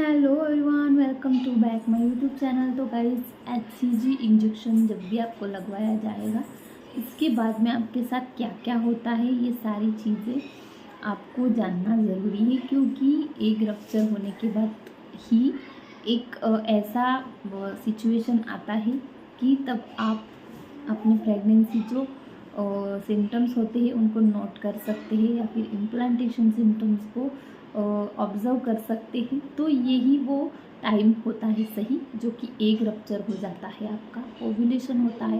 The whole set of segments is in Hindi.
Hello everyone, welcome to back my YouTube channel. तो गाइस, HCG इंजेक्शन जब भी आपको लगवाया जाएगा, इसके बाद में आपके साथ क्या क्या होता है, ये सारी चीज़ें आपको जानना ज़रूरी है। क्योंकि एग रप्चर होने के बाद ही एक ऐसा सिचुएशन आता है कि तब आप अपने प्रेगनेंसी जो सिम्टम्स होते हैं उनको नोट कर सकते हैं, या फिर इम्प्लांटेशन सिम्टम्स को ऑब्ज़र्व कर सकते हैं। तो यही वो टाइम होता है सही, जो कि एग रप्चर हो जाता है, आपका ओव्यूलेशन होता है।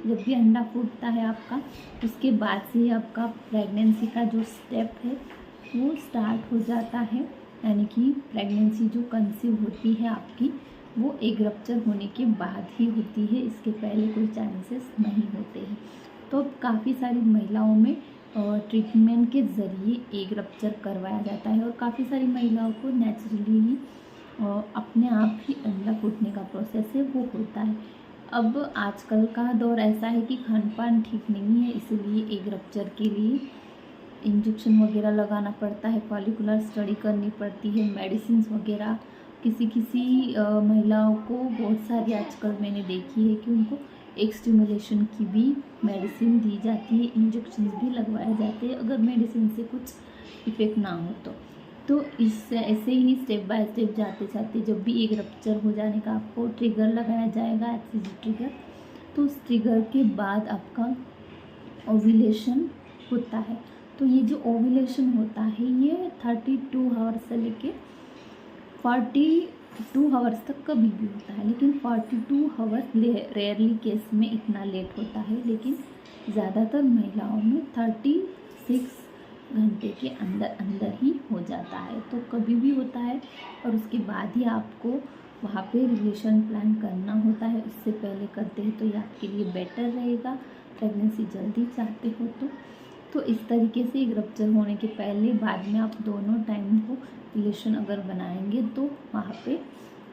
जब भी अंडा फूटता है आपका, उसके बाद से ही आपका प्रेगनेंसी का जो स्टेप है वो स्टार्ट हो जाता है। यानी कि प्रेगनेंसी जो कंसीव होती है आपकी, वो एग रप्चर होने के बाद ही होती है, इसके पहले कोई चांसेस नहीं होते हैं। तो काफ़ी सारी महिलाओं में ट्रीटमेंट के ज़रिए एग रप्चर करवाया जाता है, और काफ़ी सारी महिलाओं को नेचुरली ही अपने आप ही अंडा फूटने का प्रोसेस है वो होता है। अब आजकल का दौर ऐसा है कि खान पान ठीक नहीं है, इसलिए एग रप्चर के लिए इंजेक्शन वगैरह लगाना पड़ता है, फॉलिकुलर स्टडी करनी पड़ती है, मेडिसिन वगैरह। किसी किसी महिलाओं को बहुत सारी आजकल मैंने देखी है कि उनको एग स्टिमुलेशन की भी मेडिसिन दी जाती है, इंजेक्शन भी लगवाए जाते हैं, अगर मेडिसिन से कुछ इफ़ेक्ट ना हो तो इससे ऐसे ही स्टेप बाय स्टेप जाते जाते जब भी एग रप्चर हो जाने का आपको ट्रिगर लगाया जाएगा, HCG ट्रिगर, तो उस ट्रिगर के बाद आपका ओव्यूलेशन होता है। तो ये जो ओव्यूलेशन होता है ये 32 आवर्स से लेके 42 आवर्स तक कभी भी होता है, लेकिन 42 आवर्स रेयरली केस में इतना लेट होता है, लेकिन ज़्यादातर महिलाओं में 36 घंटे के अंदर अंदर ही हो जाता है। तो कभी भी होता है, और उसके बाद ही आपको वहाँ पे रिलेशन प्लान करना होता है। उससे पहले करते हैं तो ये आपके लिए बेटर रहेगा, प्रेगनेंसी जल्दी चाहते हो तो इस तरीके से एक रप्चर होने के पहले बाद में आप दोनों टाइम को रिलेशन अगर बनाएंगे तो वहाँ पे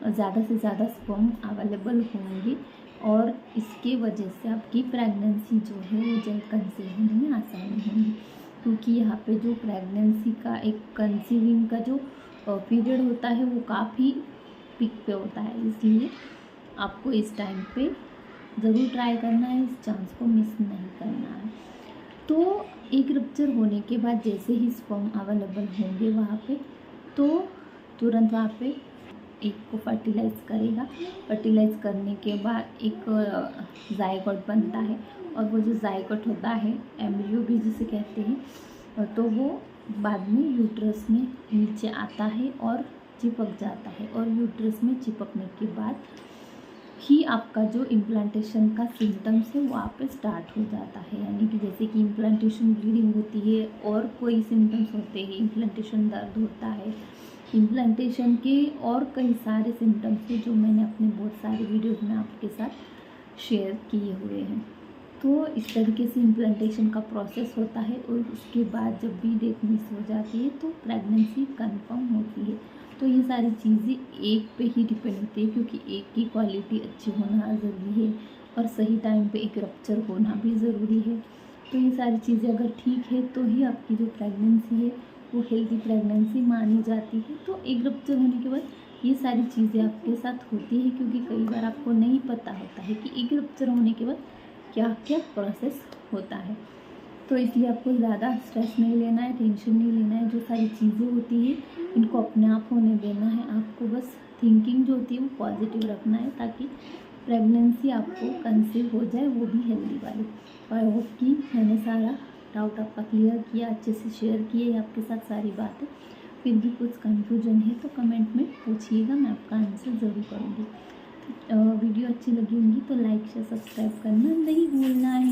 ज़्यादा से ज़्यादा स्पर्म अवेलेबल होंगे, और इसके वजह से आपकी प्रेगनेंसी जो है वो जल्द कंसीव होने में आसानी होगी। क्योंकि यहाँ पे जो प्रेगनेंसी का एक कंसीविंग का जो पीरियड होता है वो काफ़ी पीक पे होता है, इसलिए आपको इस टाइम पे ज़रूर ट्राई करना है, इस चांस को मिस नहीं करना है। तो एग रप्चर होने के बाद जैसे ही स्पर्म अवेलेबल होंगे वहाँ पे, तो तुरंत वहाँ पे एग को फर्टिलाइज़ करेगा। फर्टिलाइज़ करने के बाद एक जायगोट बनता है, और वो जो जायगोट होता है, एम्ब्रियो भी जिसे कहते हैं, तो वो बाद में यूट्रस में नीचे आता है और चिपक जाता है, और यूट्रस में चिपकने के बाद ही आपका जो इम्प्लांटेशन का सिम्टम्स है वो आप पे स्टार्ट हो जाता है। यानी कि जैसे कि इम्प्लांटेशन ब्लीडिंग होती है, और कोई सिम्टम्स होते हैं, इम्प्लांटेशन दर्द होता है, इम्प्लांटेशन के और कई सारे सिम्टम्स हैं जो मैंने अपने बहुत सारे वीडियोज़ में आपके साथ शेयर किए हुए हैं। तो इस तरीके से इम्प्लांटेशन का प्रोसेस होता है, और उसके बाद जब भी डेट मिस हो जाती है तो प्रेगनेंसी कंफर्म होती है। तो ये सारी चीज़ें एग पे ही डिपेंड होती है, क्योंकि एग की क्वालिटी अच्छी होना ज़रूरी है, और सही टाइम पे एक रप्चर होना भी ज़रूरी है। तो ये सारी चीज़ें अगर ठीक है तो ही आपकी जो प्रेगनेंसी है वो हेल्दी प्रेगनेंसी मानी जाती है। तो एग रप्चर होने के बाद ये सारी चीज़ें आपके साथ होती है, क्योंकि कई बार आपको नहीं पता होता है कि एग रप्चर होने के बाद क्या क्या प्रोसेस होता है। तो इसलिए आपको ज़्यादा स्ट्रेस नहीं लेना है, टेंशन नहीं लेना है। जो सारी चीज़ें होती हैं इनको अपने आप होने देना है। आपको बस थिंकिंग जो होती है वो पॉजिटिव रखना है, ताकि प्रेगनेंसी आपको कंसीव हो जाए, वो भी हेल्दी वाली। आई होप कि मैंने सारा डाउट आपका क्लियर किया, अच्छे से शेयर किए आपके साथ सारी बातें। फिर भी कुछ कन्फ्यूजन है तो कमेंट में पूछिएगा, मैं आपका आंसर ज़रूर करूँगी। वीडियो अच्छी लगी होंगी तो लाइक शेयर सब्सक्राइब करना नहीं भूलना है।